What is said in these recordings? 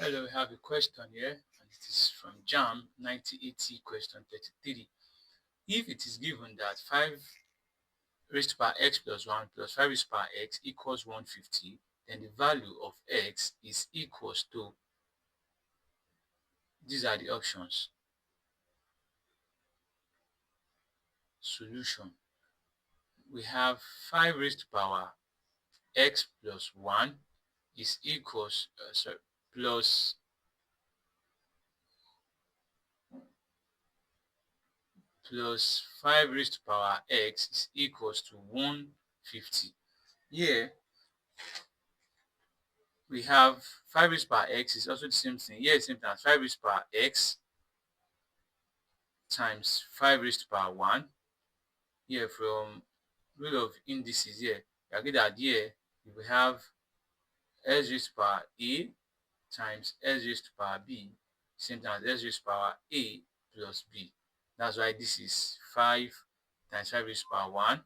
Hello, we have a question here, and it is from JAMB 1980 question 33. If it is given that 5 raised to power x plus 1 plus 5 raised to power x equals 150, then the value of x is equals to, these are the options. Solution. We have 5 raised to power x plus 1 is equals, plus 5 raised to power x is equals to 150. Here we have 5 raised to power x is also the same thing. Here it's same thing as 5 raised to power x times 5 raised to power 1. Here from rule of indices, here you agree that here we have s raised to power a times s raised to power b, same thing as s raised to power a plus b. That's why this is 5 times 5 raised to power 1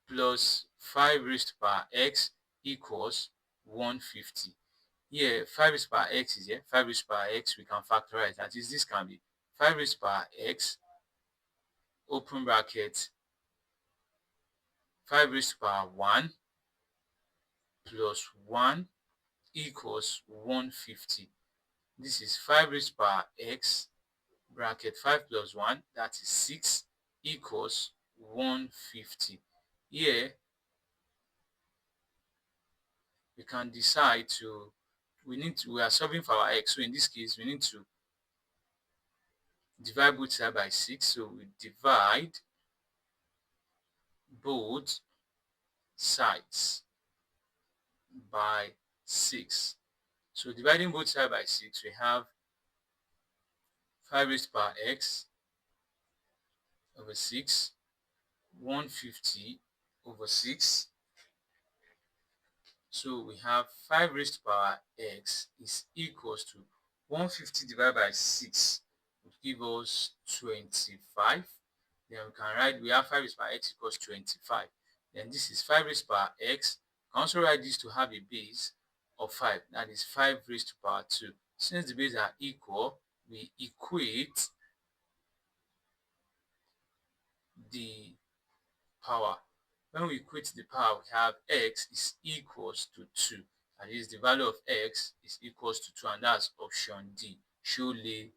plus 5 raised to power x equals 150. Here 5 raised to power x is here, 5 raised to power x we can factorize, that is, this can be 5 raised to power x open bracket 5 raised to power 1 plus 1 equals 150. This is 5 raised to power x bracket 5 plus 1, that is 6, equals 150. Here we can decide to, we are solving for our x, so in this case we need to divide both sides by 6, so we divide both sides by 6. So dividing both sides by 6, we have 5 raised to power x over 6, 150 over 6. So we have 5 raised to power x is equals to 150 divided by 6 would give us 25. Then we can write, we have 5 raised to power x equals 25. Then this is 5 raised to power x. We can also write this to have a base of 5. That is 5 raised to power 2. Since the bases are equal, we equate the power. When we equate the power, we have x is equals to 2. That is, the value of x is equals to 2, and that's option D. Surely